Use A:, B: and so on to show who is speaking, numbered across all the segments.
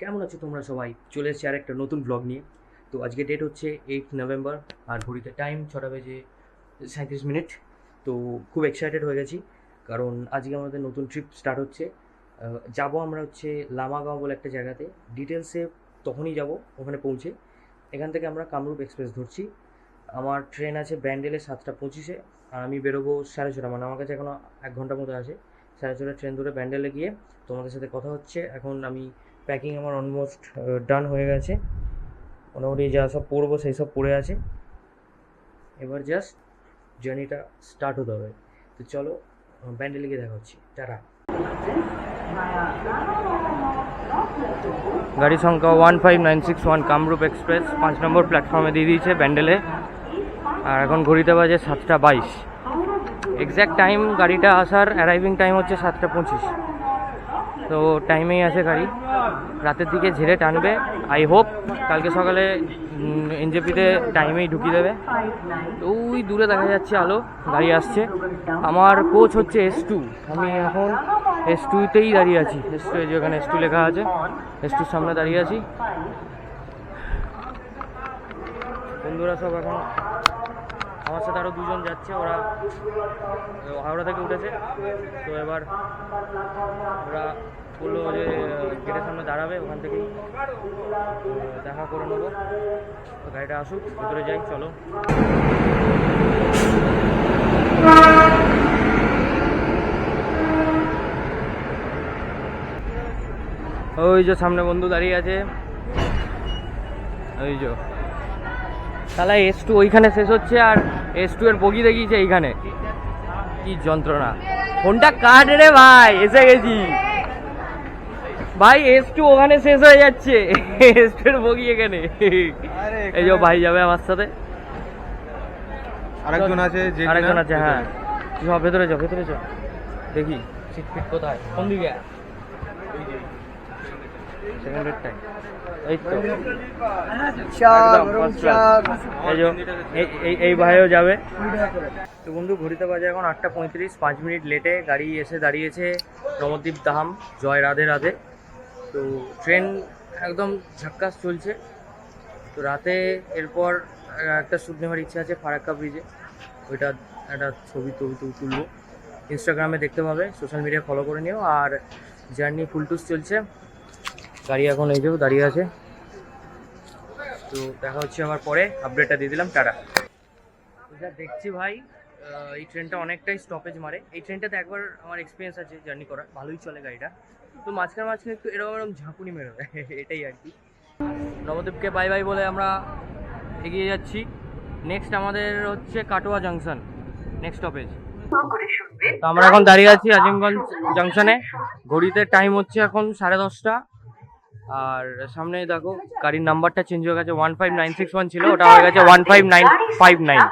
A: কেমন আছো তোমরা সবাই? চলে এসেছি আর একটা নতুন ব্লগ নিয়ে। তো আজকে ডেট হচ্ছে 8 নভেম্বর, আর ঘড়িতে টাইম 6টা বেজে 37 মিনিট। তো খুব এক্সাইটেড হয়ে গেছি, কারণ আজকে আমাদের নতুন ট্রিপ স্টার্ট হচ্ছে। যাব আমরা হচ্ছে লামাগাঁও বলে একটা জায়গাতে। ডিটেলসে তখনই যাব ওখানে পৌঁছে। এখান থেকে আমরা কামরূপ এক্সপ্রেস ধরছি। আমার ট্রেন আছে ব্যান্ডেলে 7টা 25-এ, আর আমি বেরোবো 6:30, মানে আমার কাছে এখনও 1 ঘন্টার মতো আছে। 6:30 ট্রেন ধরে ব্যান্ডেলে গিয়ে তোমাদের সাথে কথা হচ্ছে। এখন আমি প্যাকিং আমার অলমোস্ট ডান হয়ে গেছে, মোটামুটি যা সব পরবো সেই সব পড়ে আছে। এবার জাস্ট জার্নিটা স্টার্ট হতে হবে। তো চলো, ব্যান্ডেলে গিয়ে দেখা হচ্ছে। টাটা। গাড়ি সংখ্যা 15961 কামরূপ এক্সপ্রেস 5 নম্বর প্ল্যাটফর্মে দিয়ে দিয়েছে ব্যান্ডেলে। আর এখন ঘড়িতে বাজে 7টা 22। এক্স্যাক্ট টাইম গাড়িটা আসার অ্যারাইভিং টাইম হচ্ছে 7টা 25। তো টাইমেই আছে গাড়ি, রাতের দিকে ঝেড়ে টানবে। আই হোপ কালকে সকালে এনজেপিতে টাইমেই ঢুকিয়ে দেবে। তো ওই দূরে দেখা যাচ্ছে আলো, গাড়ি আসছে। আমার কোচ হচ্ছে S2, আমি এখন S2তেই দাঁড়িয়ে আছি। S2 যেখানে S2 লেখা আছে, S2-র সামনে দাঁড়িয়ে আছি। বন্ধুরা সব এখন আমার সাথে আরও দুজন যাচ্ছে, ওরা হাওড়া থেকে উঠেছে। তো এবার ওরা বললো যে গেটের সামনে দাঁড়াবে, ওখান থেকেই দেখা করে নেবো। তো গাড়িটা আসুক, ভিতরে যাই, চলো। ওই যে সামনে বন্ধু দাঁড়িয়ে আছে, ওই যে তাহলে S2 ওইখানে শেষ হচ্ছে, আর S2 এর বগি দেখিয়েছে এইখানে। কি যন্ত্রণা! ফোনটা কাট রে ভাই, এসে গেছি ভাই। S2 ওখানে শেষ হয়ে যাচ্ছে, S2 এর বগি এখানে। এই যে ভাই যাবে আমার সাথে, আরেকজন আছে। হ্যাঁ সব ভেতরে যাও, ভেতরে যাও, দেখি সিট ফিট কোথায়, কোন দিকে। সেকেন্ডের টাইম এই তো, এই ভাইও যাবে। তো বন্ধু ঘড়িতে বাজে এখন 8টা 35, 5 মিনিট লেটে গাড়ি এসে দাঁড়িয়েছে নবদ্বীপ ধাম। জয় রাধে রাধে। তো ট্রেন একদম ঝাক্কাস চলছে। তো রাতে এরপর একটা শ্যুট নেওয়ার ইচ্ছা আছে ফারাক্কা ব্রিজে, ওইটা একটা ছবি তুলবো। ইনস্টাগ্রামে দেখতে পাবে, সোশ্যাল মিডিয়া ফলো করে নিও। আর জার্নি ফুলটুস চলছে, গাড়ি এখন এই যে দাঁড়িয়ে আছে। তো দেখা হচ্ছে আবার পরে, আপডেটটা দিয়ে দিলাম, টাটা। যা দেখছি ভাই, এই ট্রেনটা অনেকটাই স্টপেজ মারে। এই ট্রেনটাতে একবার আমার এক্সপিরিয়েন্স আছে জার্নি করার, ভালোই চলে গাড়িটা। তো মাঝখানে একটু এরকম ঝাঁকুনি মেরোবে, এটাই আর কি। নবদ্বীপকে বাই বাই বলে আমরা এগিয়ে যাচ্ছি। নেক্সট আমাদের হচ্ছে কাটোয়া জাংশন, নেক্সট স্টপেজ। তো আমরা এখন দাঁড়িয়ে আছি আজিমগঞ্জ জাংশনে। ঘড়িতে টাইম হচ্ছে এখন 10:30। আর সামনে দেখো গাড়ির নাম্বারটা চেঞ্জ হয়ে গেছে, 15961 ছিল, ওটা হয়ে গেছে 15959।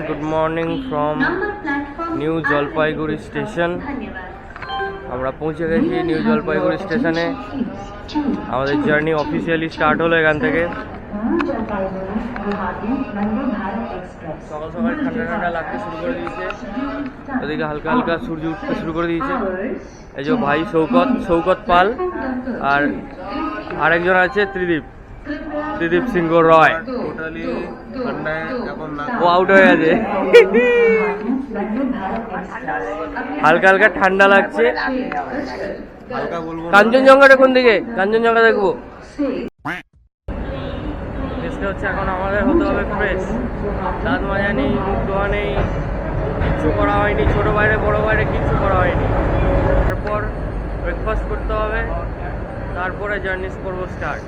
A: Good morning from new Jalpaiguri station. আমরা পৌঁছে গেছি নিউ জলপাইগুড়ি স্টেশনে। আমাদের জার্নি অফিসিয়ালি স্টার্ট হলো এখান থেকে। সকাল সকাল ঠান্ডা ঠান্ডা লাগতে শুরু করে দিয়েছে, ওদিকে হালকা হালকা সূর্য উঠতে শুরু করে দিয়েছে। এই যে ভাই শৌকত পাল, আর আরেকজন আছে ত্রিদীপ সিংহ রয়। ও আউট হয়ে গেছে। হালকা হালকা ঠান্ডা লাগছে। কাঞ্চনজঙ্ঘাটা কোন দিকে? কাঞ্চনজঙ্ঘা দেখবো। হচ্ছে এখন আমাদের হতে হবে ফ্রেশ, দাঁত মাজা নেই, মুখ ধোয়া নেই, কিচ্ছু করা হয়নি, ছোটো বাইরে বড়ো বাইরে কিচ্ছু করা হয়নি। তারপর ব্রেকফাস্ট করতে হবে, তারপরে জার্নি করবো স্টার্ট।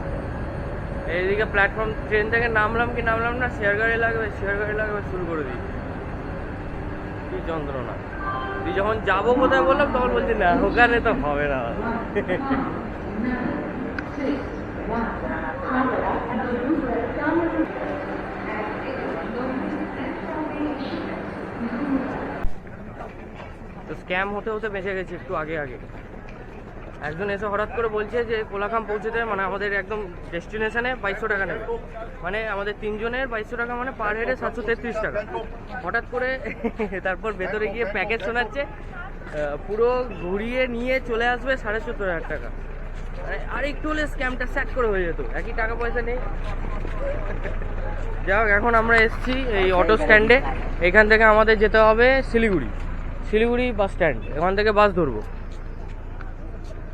A: এইদিকে প্ল্যাটফর্ম, ট্রেন থেকে নামলাম না, শেয়ার গাড়ি লাগবে শুরু করে দিই। কি যন্ত্রণা! তুই যখন যাবো কোথায় বললাম, তখন বলছি না ওখানে তো হবে না। তো স্ক্যাম হতে হতে বেঁচে গেছি একটু আগে আগে। একজন এসে হঠাৎ করে বলছে যে কোলাখাম পৌঁছতে মানে আমাদের একদম ডেস্টিনেশনে 2200 টাকা নেবে, মানে আমাদের 3 জনের 2200 টাকা, মানে পার হেডে 733 টাকা। হঠাৎ করে তারপর ভেতরে গিয়ে প্যাকেজ শোনাচ্ছে পুরো ঘুরিয়ে নিয়ে চলে আসবে 14,500 টাকা। আর একটু হলে স্ক্যামটা স্যাট করে হয়ে যেত, একই টাকা পয়সা নেই। যাই হোক, এখন আমরা এসেছি এই অটো স্ট্যান্ডে। এখান থেকে আমাদের যেতে হবে শিলিগুড়ি বাস স্ট্যান্ড। এখান থেকে বাস ধরবো।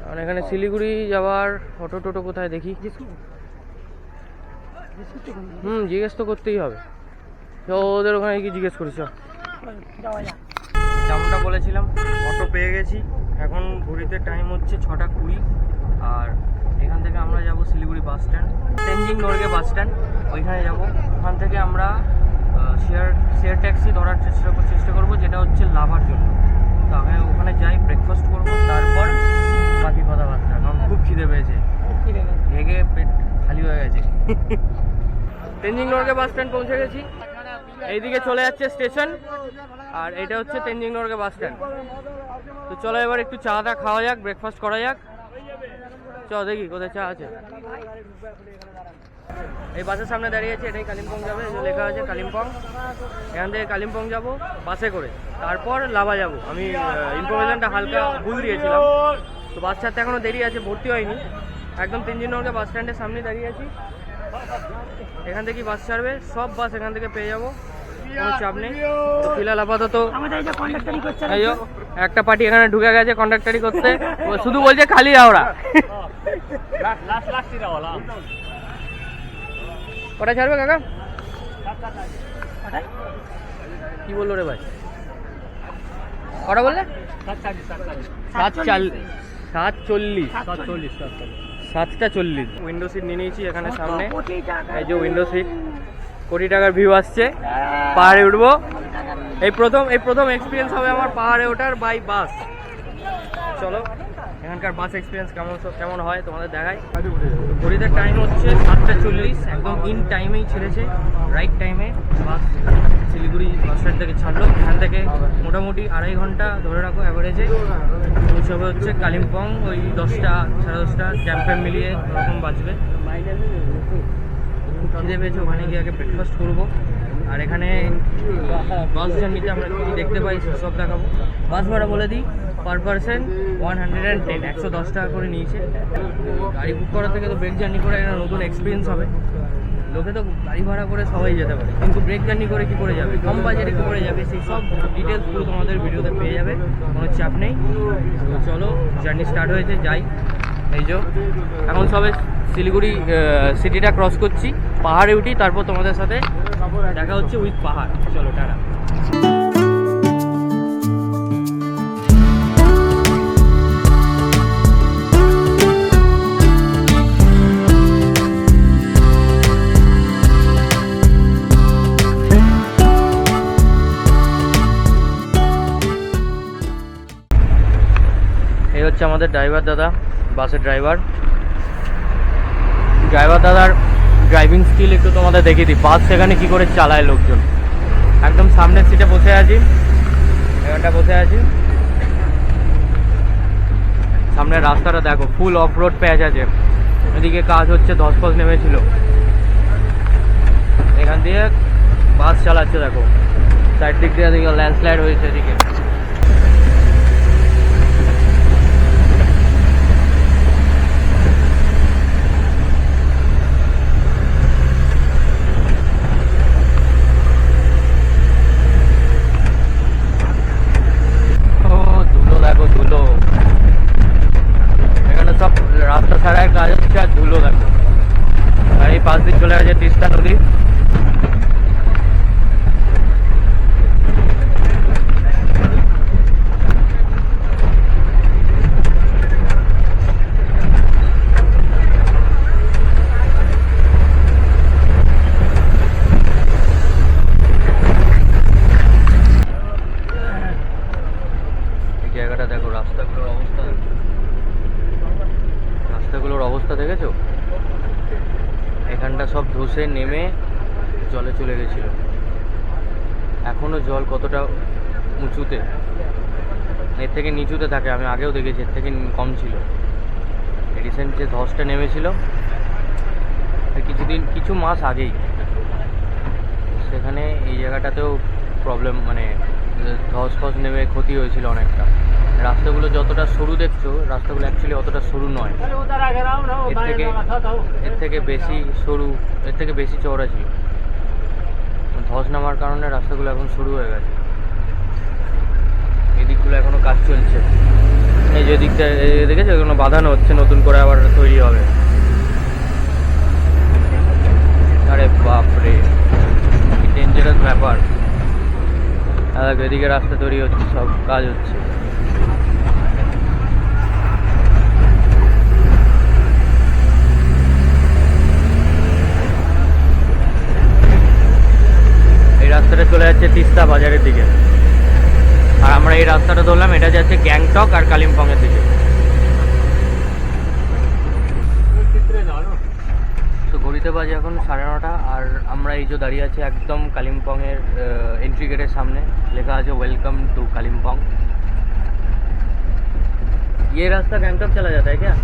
A: আর এখানে শিলিগুড়ি যাওয়ার অটো টোটো কোথায় দেখি। জিজ্ঞেস তো করতেই হবে। তো ওদের ওখানে কি জিজ্ঞেস করিস? যেমনটা বলেছিলাম, অটো পেয়ে গেছি। এখন ঘড়িতে টাইম হচ্ছে 6:20। আর এখান থেকে আমরা যাব Siliguri bus stand, Tenzing Norgay bus stand, ওইখানে যাব। ওখান থেকে আমরা শেয়ার ট্যাক্সি ধরার চেষ্টা করবো, যেটা হচ্ছে লাভার জন্য। তো আমি ওখানে যাই, ব্রেকফাস্ট করবো, তারপর বাকি কথাবার্তা। কারণ খুব খিদে পেয়েছে, ঘেগে পেট খালি হয়ে গেছে। তেনজিং নরগে বাস স্ট্যান্ড পৌঁছে গেছি। এইদিকে চলে যাচ্ছে স্টেশন, আর এটা হচ্ছে তেনজিং নরগে বাস স্ট্যান্ড। তো চলো এবার একটু চাটা খাওয়া যাক, ব্রেকফাস্ট করা যাক। চল দেখি কোথায় চা আছে। এই বাসের সামনে দাঁড়িয়ে আছে, এটাই কালিম্পং যাবে, লেখা আছে কালিম্পং। এখান থেকে কালিম্পং যাব বাসে করে, তারপর লাভা যাব। আমি ইনফরমেশনটা হালকা ভুল দিয়েছিলাম। তো বাস ছাড়তে এখনো দেরি আছে, ভর্তি হয়নি। একদম তেনজিং নরগে বাস স্ট্যান্ডের সামনে দাঁড়িয়ে আছি। এখান থেকে বাস ছাড়বে, সব বাস এখান থেকে পেয়ে যাবো, কোনো চাপ নেই। তো ফিলহাল আপাতত একটা পার্টি এখানে ঢুকে গেছে কন্ডাক্টারি করতে, শুধু বলছে খালি হাওড়া। কটায় ছাড়বে কাকা? কি বললো রে ভাই? কটা বললে? 7:40। উইন্ডো সিট নিয়ে নিয়েছি এখানে সামনে। এই যে উইন্ডো সিট, কোটি টাকার ভিউ আসছে। পাহাড়ে উঠবো, এই প্রথম এক্সপিরিয়েন্স হবে আমার পাহাড়ে ওঠার বাই বাস। চলো এখানকার বাস এক্সপিরিয়েন্স কেমন হয় তোমাদের দেখাই। ঘড়িতে টাইম হচ্ছে 7:40, একদম ইন টাইমেই ছেড়েছে, রাইট টাইমে বাস শিলিগুড়ি বাস স্ট্যান্ড থেকে ছাড়লো। এখান থেকে মোটামুটি 2.5 ঘন্টা ধরে রাখো অ্যাভারেজে পৌঁছাবে হচ্ছে কালিম্পং। ওই 10টা সাড়ে 10টা জ্যাম্প মিলিয়ে ওরকম বাজবে। খিদে পেয়েছে, ওখানে গিয়ে আগে ব্রেকফাস্ট করবো। আর এখানে বাস জার্নিতে আমরা কী দেখতে পাই সব দেখাবো। বাস ভাড়া বলে দিই, পার পারসন 110, 110 টাকা করে নিয়েছে। গাড়ি বুক করা থেকে তো ব্রেক জার্নি করে একটা নতুন এক্সপিরিয়েন্স হবে। লোকে তো গাড়ি ভাড়া করে সবাই যেতে পারে, কিন্তু ব্রেক জার্নি করে কী করে যাবে, কম বাজেটে কী করে যাবে, সেই সব ডিটেলস পুরো তোমাদের ভিডিওতে পেয়ে যাবে, কোনো চাপ নেই। তো চলো জার্নি স্টার্ট হয়েছে, যাই। এই যে এখন সবে শিলিগুড়ি সিটিটা ক্রস করছি, পাহাড়ে উঠি, তারপর তোমাদের সাথে দেখা হচ্ছে উইথ পাহাড়। চলো টাটা। এই হচ্ছে আমাদের ড্রাইভার দাদা, বাসের ড্রাইভার দাদার ড্রাইভিং স্কিল একটু তোমাদের দেখিয়ে দিই। বাস সেখানে কি করে চালায় লোকজন। একদম সামনের সিটে বসে আছি, এখানটা বসে আছি। সামনের রাস্তাটা দেখো, ফুল অফ রোড প্যাচ আছে। এদিকে কাজ হচ্ছে, ধসপস নেমেছিল। এখান দিয়ে বাস চালাচ্ছে, দেখো সাইড দিক দিয়ে এদিকে ল্যান্ডস্লাইড হয়েছে এদিকে। রাস্তা ছাড়ার কাজ হচ্ছে, আর ধুলো দেখো। আর এই পাশ দিয়ে চলে গেছে তিস্তা নদী। এই জায়গাটা দেখো, রাস্তাগুলোর অবস্থা দেখেছো? এখানটা সব ধসে নেমে জলে চলে গেছিল। এখনো জল কতটা উঁচুতে। এর থেকে নিচুতে থাকে, আমি আগেও দেখেছি, এর থেকে কম ছিল। রিসেন্ট যে ধসটা নেমেছিল কিছু মাস আগেই, সেখানে এই জায়গাটাতেও প্রবলেম, মানে ধস ফস নেমে ক্ষতি হয়েছিল অনেকটা। রাস্তাগুলো যতটা সরু দেখছো, রাস্তাগুলো অ্যাকচুয়ালি অতটা সরু নয়, এর থেকে বেশি সরু, এর থেকে বেশি চওড়া ছিল। ধস নামার কারণে রাস্তাগুলো এখন শুরু হয়ে গেছে। এই দিকগুলো এখনো কাজ চলছে। এই যে দিকটা দেখেছো, এখনো বাঁধানো হচ্ছে, নতুন করে আবার তৈরি হবে। আরে বাপরে, কি ডেঞ্জারাস ব্যাপার। এদিকে রাস্তা তৈরি হচ্ছে, সব কাজ হচ্ছে। এই রাস্তাটা চলে যাচ্ছে তিস্তা বাজারের দিকে, আর আমরা এই রাস্তাটা ধরলাম, এটা যাচ্ছে গ্যাংটক আর কালিম্পংয়ের দিকে। তো ঘড়িতে বাজে এখন 9:30, আর আমরা এই যে দাঁড়িয়ে আছি একদম কালিম্পংয়ের এন্ট্রি গেটের সামনে, লেখা আছে ওয়েলকাম টু কালিম্পং। ये রাস্তা গ্যাংটক চলা যাতা है क्या?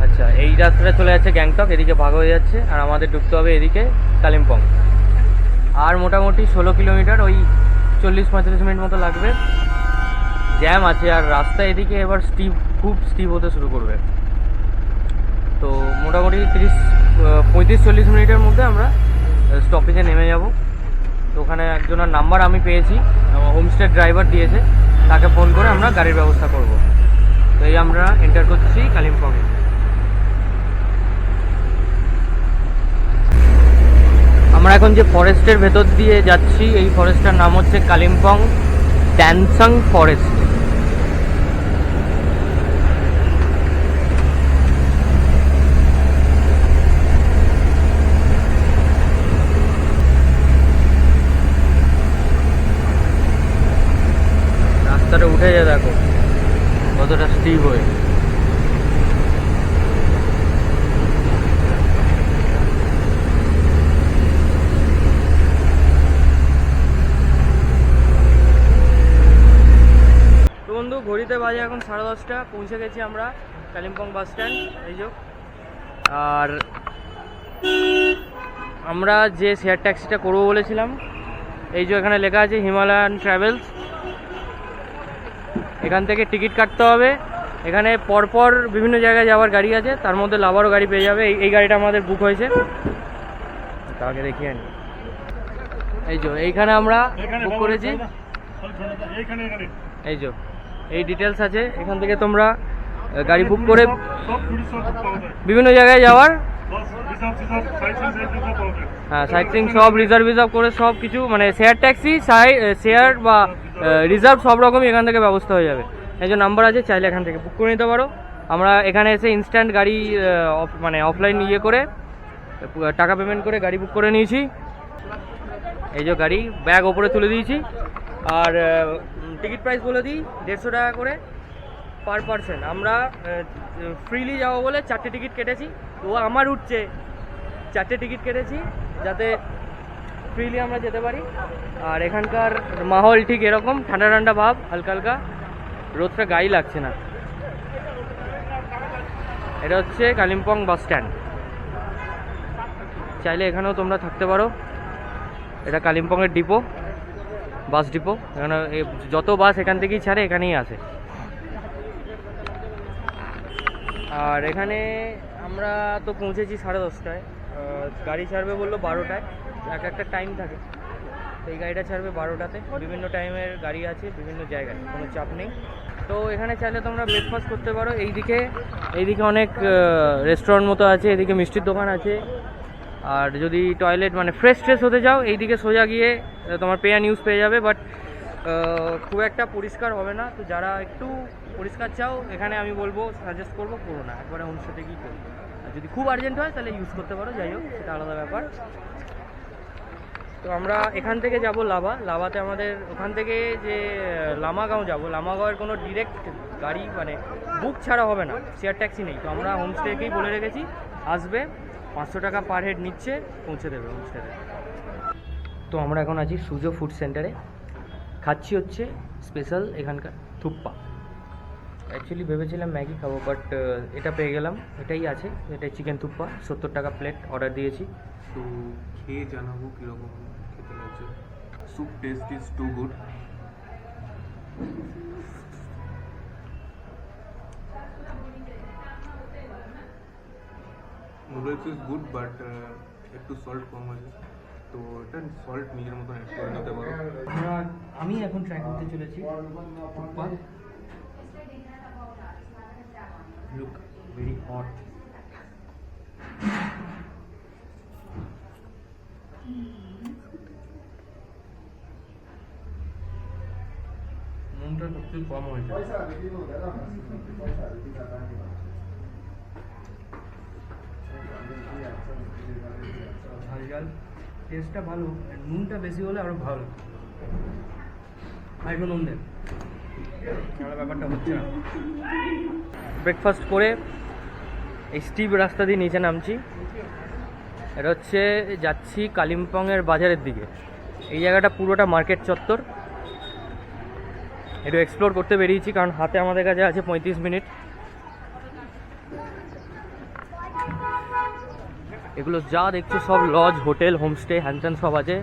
A: আচ্ছা, এই রাস্তাটা চলে যাচ্ছে গ্যাংটক, এদিকে ভাগ হয়ে যাচ্ছে, আর আমাদের ঢুকতে হবে এদিকে কালিম্পং। আর মোটামুটি 16 কিলোমিটার, ওই 40-45 মিনিট মতো লাগবে। জ্যাম আছে, আর রাস্তা এদিকে এবার খুব স্টিপ হতে শুরু করবে। তো মোটামুটি 35-40 মিনিটের মধ্যে আমরা স্টপেজে নেমে যাব। তো ওখানে একজনের নাম্বার আমি পেয়েছি, হোমস্টে ড্রাইভার দিয়েছে, তাকে ফোন করে আমরা গাড়ির ব্যবস্থা করব। তো এই আমরা এন্টার করছি কালিম্পংয়ে। আমরা এখন যে ফরেস্টের ভেতর দিয়ে যাচ্ছি, এই ফরেস্টটার নাম হচ্ছে কালিম্পং ড্যানসাং ফরেস্ট। রাস্তাটা উঠে যায়, দেখো কতটা স্টিপ হয়ে। বন্ধু, ঘড়িতে বাজে এখন 10:30, পৌঁছে গেছি আমরা কালিম্পং বাস স্ট্যান্ড। এই যে, আর আমরা যে শেয়ার ট্যাক্সিটা করবো বলেছিলাম, এই যে এখানে লেখা আছে হিমালয়ান ট্রাভেলস। এখান থেকে টিকিট কাটতে হবে। এখানে পরপর বিভিন্ন জায়গায় যাওয়ার গাড়ি আছে, তার মধ্যে লাভারও গাড়ি পেয়ে যাবে। এই গাড়িটা আমাদের বুক হয়েছে, তাকে দেখিয়ে আনি। এই যে এইখানে আমরা বুক করেছি, এই যে এই ডিটেলস আছে। এখান থেকে তোমরা গাড়ি বুক করে বিভিন্ন জায়গায় যাওয়ার, হ্যাঁ, সাইটসিং সব রিজার্ভ করে সব কিছু, মানে শেয়ার ট্যাক্সি, শেয়ার বা রিজার্ভ সব রকমই এখান থেকে ব্যবস্থা হয়ে যাবে। এই যে নাম্বার আছে, চাইলে এখান থেকে বুক করে নিতে পারো। আমরা এখানে এসে ইনস্ট্যান্ট গাড়ি, মানে অফলাইন করে টাকা পেমেন্ট করে গাড়ি বুক করে নিয়েছি। এই যে গাড়ি, ব্যাগ ওপরে তুলে দিয়েছি। আর টিকিট প্রাইস বলে দিই, 150 টাকা করে পার পারসন। আমরা ফ্রিলি যাবো বলে 4টে টিকিট কেটেছি। তো আমার উঠছে 4টে টিকিট কেটেছি, যাতে ফ্রিলি আমরা যেতে পারি। আর এখানকার মাহল ঠিক এরকম, ঠান্ডা ঠান্ডা ভাব, হালকা হালকা, রোদটা গায়ে লাগছে না। এটা হচ্ছে কালিম্পং বাস স্ট্যান্ড, চাইলে এখানেও তোমরা থাকতে পারো। এটা কালিম্পংয়ের ডিপো, বাস ডিপো। এখানে যত বাস এখান থেকেই ছাড়ে, এখানেই আসে। আর এখানে আমরা তো পৌঁছেছি 10:30টায়, গাড়ি ছাড়বে বললো 12টায়, একটা টাইম থাকে। তো এই গাড়িটা ছাড়বে 12টাতে। বিভিন্ন টাইমের গাড়ি আছে বিভিন্ন জায়গায়, কোনো চাপ নেই। তো এখানে চাইলে তোমরা ব্রেকফাস্ট করতে পারো। এইদিকে অনেক রেস্টুরেন্ট মতো আছে, এদিকে মিষ্টির দোকান আছে। আর যদি টয়লেট, মানে ফ্রেশ হতে চাও, এইদিকে সোজা গিয়ে তোমার পে অ্যান্ড ইউজ পেয়ে যাবে। বাট খুব একটা পরিষ্কার হবে না। তো যারা একটু পরিষ্কার চাও, এখানে আমি বলবো, সাজেস্ট করবো করো না, একবারে হোমস্টেতে গিয়ে করো। আর যদি খুব আর্জেন্ট হয় তাহলে ইউজ করতে পারো, যাই হোক সেটা আলাদা ব্যাপার। তো আমরা এখান থেকে যাব লাভাতে। আমাদের ওখান থেকে যে লামাগাঁও যাব, লামাগাঁওয়ের কোনো ডিরেক্ট গাড়ি, মানে বুক ছাড়া হবে না, শেয়ার ট্যাক্সি নেই। তো আমরা হোমস্টেকেই বলে রেখেছি, আসবে 500 টাকা পার হেড নিচ্ছে, পৌঁছে দেবে হোমস্টেতে। তো আমরা এখন আছি সুজো ফুড সেন্টারে। খাচ্ছি হচ্ছে স্পেশাল এখানকার থুপ্পা। অ্যাকচুয়ালি ভেবেছিলাম ম্যাগি খাবো, বাট এটা পেয়ে গেলাম, এটাই আছে, এটাই চিকেন থুপ্পা, 70 টাকা প্লেট অর্ডার দিয়েছি।
B: তো খেয়ে জানাবো কীরকম খেতে লাগছে। Soup taste is too good. Noodles is good, but একটু সল্ট কম আছে, তো এটা সল্ট নিজের মতন অ্যাড করে নিতে পারো।
A: আমি এখন ট্রাই করতে চলেছি থুপ্পা। Look very hot. নুনটা একটু কম হয়েছে। ঝাল ঝাল, টেস্টটা ভালো, নুনটা বেশি হলে আরো ভালো। আর একটু নুন দেন, ব্যাপারটা হচ্ছে না। ব্রেকফাস্ট করে এই স্টিভ রাস্তা দিয়ে নিচে নামছি। এটা হচ্ছে যাচ্ছি কালিম্পংয়ের বাজারের দিকে। এই জায়গাটা পুরোটা মার্কেট চত্বর, একটু এক্সপ্লোর করতে বেরিয়েছি, কারণ হাতে আমাদের কাছে আছে 35 মিনিট। এগুলো যা দেখছো সব লজ, হোটেল, হোমস্টে, হ্যানত্যান সব আছে।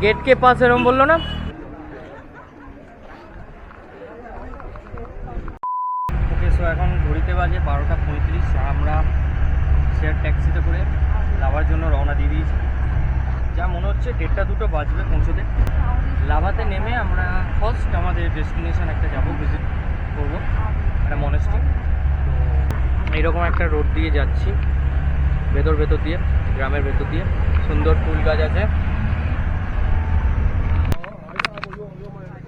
A: गेट के पास एरम बोल लो ना। ओके, सो এখন ঘড়িতে বাজে 12:35। আমরা শেয়ার ট্যাক্সিতে করে লাভার জন্য রওনা দিয়ে দিয়েছি। যা মনে হচ্ছে 1:30-2 বাজবে পৌঁছতে। লাভাতে নেমে আমরা ফার্স্ট আমাদের ডেস্টিনেশন একটা যাবো, ভিজিট করবো, একটা মনেস্ট্রি। তো এইরকম একটা রোড দিয়ে যাচ্ছি, ভেতর দিয়ে, গ্রামের ভেতর দিয়ে। সুন্দর ফুল গাছ আছে,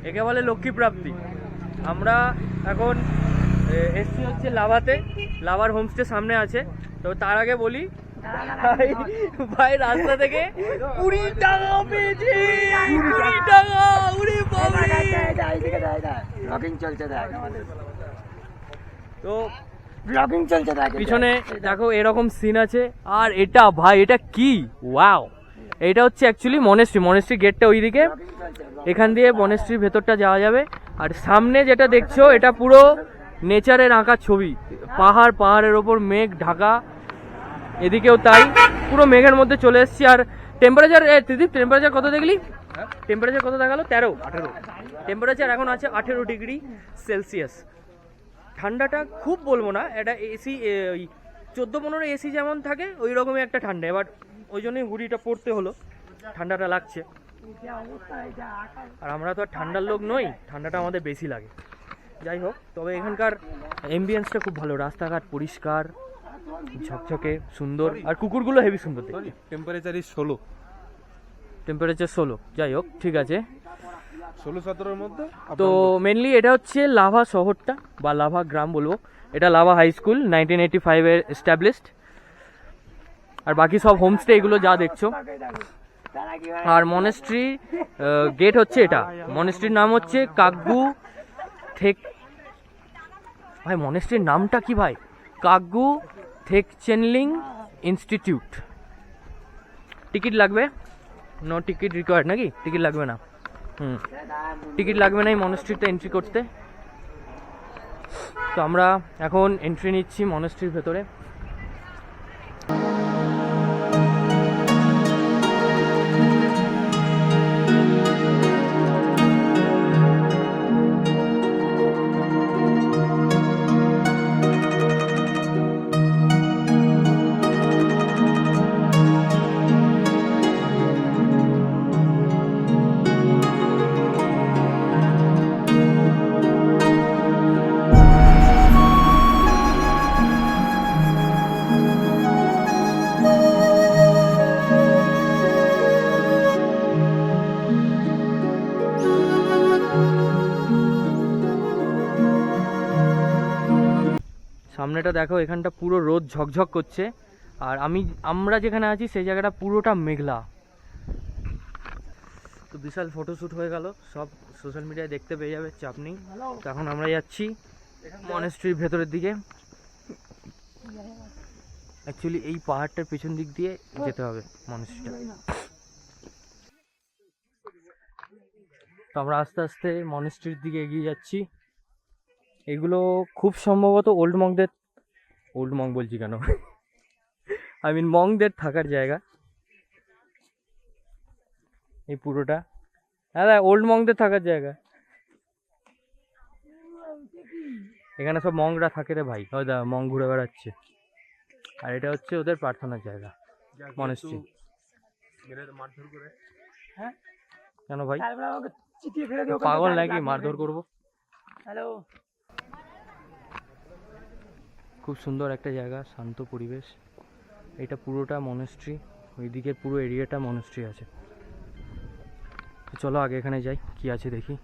A: একে বলে লক্ষ্মী প্রাপ্তি। আমরা এখন এসছি হচ্ছে লাভাতে, লাভার হোমস্টে সামনে আছে। তো তার আগে বলি ভাই রাস্তা থেকে 20 টাকা পেয়েছি, 20 টাকা। উড়ি তো ব্লগিং চলছে, পিছনে দেখো এরকম সিন আছে। আর এটা ভাই, এটা কি ওয়াও! এটা হচ্ছে অ্যাকচুয়ালি মনেস্ট্রি গেটটা ওইদিকে, এখান দিয়ে মনেস্ট্রির ভেতরটা যাওয়া যাবে। আর সামনে যেটা দেখছো এটা পুরো নেচারের আঁকা ছবি, পাহাড়ের ওপর মেঘ ঢাকা, এদিকেও তাই, পুরো মেঘের মধ্যে চলে এসেছি। আর টেম্পারেচার, দিদি টেম্পারেচার কত দেখলি? টেম্পারেচার কত দেখালো? 13-18 টেম্পারেচার এখন আছে, 18 ডিগ্রি সেলসিয়াস। ঠান্ডাটা খুব বলবো না, এটা এসি, ওই 14-15 এসি যেমন থাকে ওই রকমই একটা ঠান্ডা। এবার ওই জন্যই হুডিটা পরতে হলো, ঠান্ডাটা লাগছে। আর আমরা তো আর ঠান্ডার লোক নই, ঠান্ডাটা আমাদের বেশি লাগে। যাই হোক, তবে এখানকার এমবিয়েন্সটা খুব ভালো, রাস্তাঘাট পরিষ্কার, ঝকঝকে, সুন্দর। আর কুকুরগুলো হেভি সুন্দর দেখতে।
B: Temperature is 16।
A: টেম্পারেচার 16। যাই হোক, ঠিক আছে,
B: 16-17 মধ্যে।
A: তো মেনলি এটা হচ্ছে লাভা শহরটা বা লাভা গ্রাম বলবো। এটা লাভা হাই স্কুল 1985-এ এস্টাবলিশড। আর বাকি সব হোমস্টে এগুলো যা দেখছো। আর মনেস্ট্রি গেট হচ্ছে এটা। মনেস্ট্রির নাম হচ্ছে কাগ্গু থেক। ভাই মনেস্ট্রির নামটা কি ভাই? কাগ্গু থেকচেনলিং ইনস্টিটিউট। টিকিট লাগবে? নো টিকিট রিকোয়ার্ড নাকি? টিকিট লাগবে না। টিকিট লাগবে না এই মনেস্ট্রিতে এন্ট্রি করতে। তো আমরা এখন এন্ট্রি নিচ্ছি মনেস্ট্রির ভেতরে। সামনেটা দেখো, এখানটা পুরো রোদ ঝকঝক করছে। আর আমরা যেখানে আছি সেই জায়গাটা পুরোটা মেঘলা। তো বিশাল ফটোশ্যুট হয়ে গেল, সব সোশ্যাল মিডিয়ায় দেখতে পেয়ে যাবে, চাপ নেই। তো এখন আমরা যাচ্ছি মনেস্ট্রির ভেতরের দিকে। অ্যাকচুয়ালি এই পাহাড়টার পেছন দিক দিয়ে যেতে হবে মনস্ট্রিটা। তো আমরা আস্তে আস্তে মনস্ট্রির দিকে এগিয়ে যাচ্ছি। এগুলো খুব সম্ভবত ওল্ড মঙ্ক বলছি কেন, মঙ্কদের থাকার জায়গা এই পুরোটা। হ্যাঁ, ওল্ড মঙ্কদের থাকার জায়গা। এখানে সব মঙ্করা থাকে রে ভাই। হয় দা মঙ্ক ঘুরে বেড়াচ্ছে। আর এটা হচ্ছে ওদের প্রার্থনার জায়গা, মনস্ট্রি।
C: হ্যাঁ
A: কেন ভাই,
C: চিটিয়ে ফেলে দিও,
A: পাগল নাকি মারধর করবো?
C: হ্যালো।
A: খুব সুন্দর একটা জায়গা, শান্ত পরিবেশ। এটা পুরোটা মনস্ট্রি, ওইদিকে পুরো এরিয়াটা মনস্ট্রি আছে। তো চলো আগে এখানে যাই, কি আছে দেখি।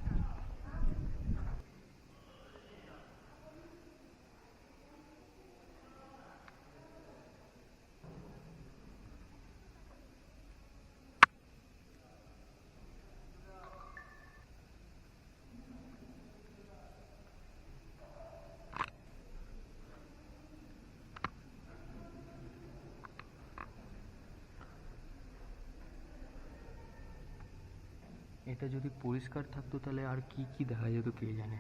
A: এটা যদি পরিষ্কার থাকতো তাহলে আর কি কি দেখা যেত কে জানে।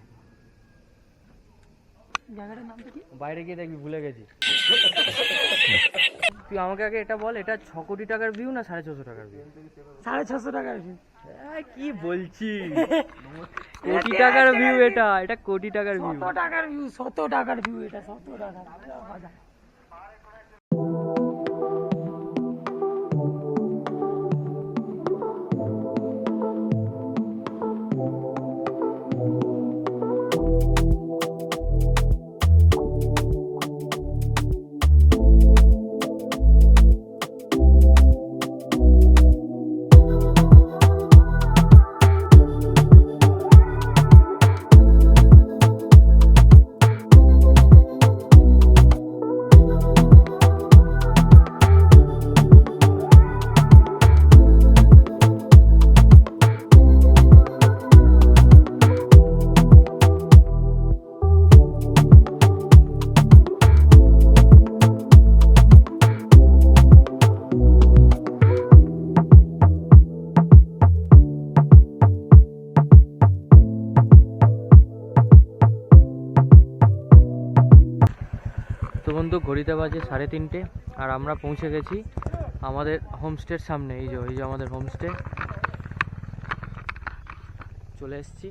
C: জায়গাটার নামটা কি?
A: বাইরে গিয়ে দেখবি, ভুলে গেছি। তুই আমাকে আগে এটা বল, এটা 6 কোটি টাকার ভিউ না 650 টাকার ভিউ?
C: 650 টাকার ভিউ।
A: কি বলছি, কোটি টাকার ভিউ। এটা কোটি টাকার ভিউ।
C: 100 টাকার ভিউ, 100 টাকার ভিউ, এটা 100 টাকার। তো বন্ধু, ঘড়িতে বাজে 3:30 আর আমরা পৌঁছে গেছি আমাদের হোমস্টের সামনে। এই যে আমাদের হোমস্টে। চলে এসেছি।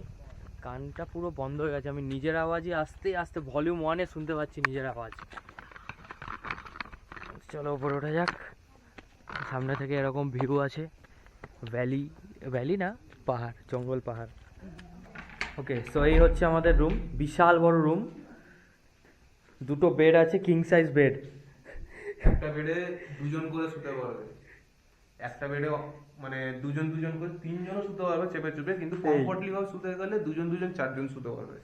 C: কানটা পুরো বন্ধ হয়ে গেছে, আমি নিজের আওয়াজই আস্তে আস্তে ভলিউম 1-এ শুনতে পাচ্ছি নিজের আওয়াজ। চলো উপরে ওঠা যাক। সামনে থেকে এরকম ভিউ আছে, ভ্যালি না, পাহাড়, জঙ্গল পাহাড়। ওকে, সো এই হচ্ছে আমাদের রুম, বিশাল বড় রুম। 2টো বেড আছে, কিং সাইজ বেড।
B: একটা বেডে 2 জন করে শুতে পারবে। একটা বেডে মানে 2 জন করে 3 জনও শুতে পারবে চেপে চুপে, কিন্তু কমফোর্টলি ভাবে শুতে গেলে 2 জন 4 জন শুতে পারবে।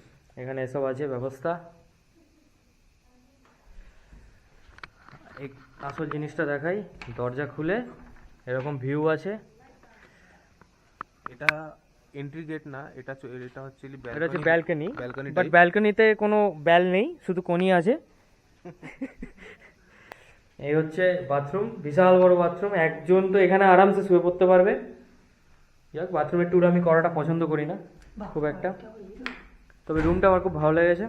A: এখানে এসব আছে ব্যবস্থা। এই আসল জিনিসটা দেখাই, দরজা খুলে এরকম ভিউ আছে।
B: এটা এন্ট্রি গেট না, এটা হচ্ছে
A: এটা হচ্ছে ব্যালকনি।
B: ব্যালকনি,
A: বাট ব্যালকনিতে কোনো ব্যাল নেই, শুধু কোনি আছে। এই হচ্ছে বাথরুম, বিশাল বড় বাথরুম। একজন তো এখানে আরামসে শুয়ে পড়তে পারবে। যাক, বাথরুমের ট্যুর আমি করাটা পছন্দ করি না খুব একটা, তবে রুমটা আমার খুব ভালো লেগেছে।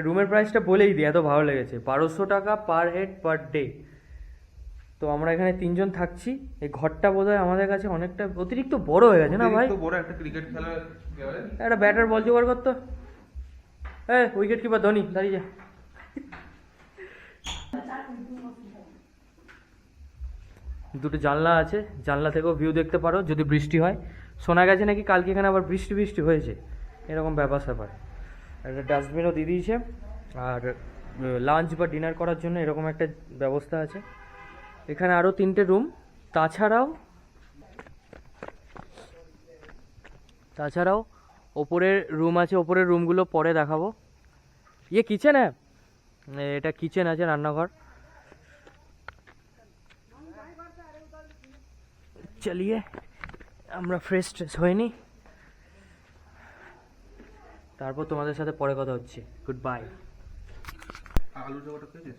A: রুমের প্রাইসটা বলেই দিই, এত ভালো লেগেছে। 1200 টাকা পার হেড পার ডে। তো আমরা এখানে 3 জন থাকছি। এই ঘরটা বোধহয় আমাদের কাছে অনেকটা অতিরিক্ত বড় হয়ে গেছে না ভাই?
B: বড় একটা ক্রিকেট খেলা,
A: একটা ব্যাটার বল জোগাড় করতো। উইকেট কিপার ধোনি, দাঁড়িয়ে যা। দুটো জানলা আছে, জানলা থেকেও ভিউ দেখতে পারো যদি বৃষ্টি হয়। শোনা গেছে নাকি কালকে এখানে আবার বৃষ্টি হয়েছে, এরকম ব্যাপার স্যাপার। একটা ডাস্টবিনও দিয়ে দিয়েছে। আর লাঞ্চ বা ডিনার করার জন্য এরকম একটা ব্যবস্থা আছে। এখানে আরও 3টে রুম। তাছাড়াও ওপরের রুম আছে, ওপরের রুমগুলো পরে দেখাবো। কিচেন হ্যাঁ, এটা কিচেন আছে, রান্নাঘর। চলিয়ে আমরা ফ্রেশ হয়নি, তারপর তোমাদের সাথে পরে কথা হচ্ছে। Good bye.
B: আলু চাপাটা খেয়েছিস?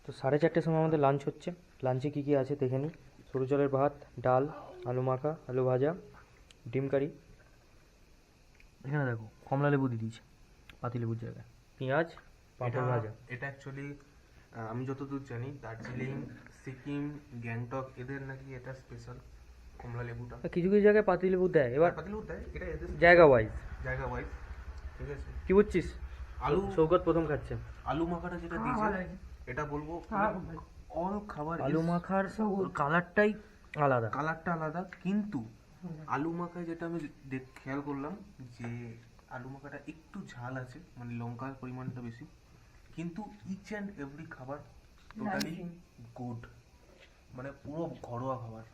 C: তো 4:30টার সময় আমাদের লাঞ্চ হচ্ছে। লাঞ্চে কী কী আছে দেখে নিই। সরু চালের ভাত, ডাল, আলু মাখা, আলু ভাজা, ডিম কারি। এখানে দেখো কমলা লেবু দিয়ে দিয়েছে পাতি লেবুর জায়গায়, পেঁয়াজ, পাঁপড় ভাজা।
B: এটা অ্যাকচুয়ালি আমি যতদূর জানি দার্জিলিং, সিকিম, গ্যাংটক এদের নাকি এটা স্পেশাল কমলা লেবুটা।
C: কিছু কিছু জায়গায় পাতি লেবু দেয়, এবার
B: পাতিলেবু দেয়, এটা এদের
C: জায়গা ওয়াইজ।
B: জায়গা ওয়াইজ। ঠিক আছে,
C: কি বুঝছিস?
B: আলু
C: সৌগত প্রথম খাচ্ছে।
B: আলু মাখাটা যেটা দিয়েছে এটা বলবো অল খাবার
C: আলু মাখার কালারটাই আলাদা।
B: কালারটা আলাদা, কিন্তু আলু মাখায় যেটা আমি খেয়াল করলাম যে আলু মাখাটা একটু ঝাল আছে, মানে লঙ্কার পরিমাণটা বেশি, কিন্তু ইচ অ্যান্ড এভরি খাবার টোটালি গুড, মানে পুরো ঘরোয়া খাবার।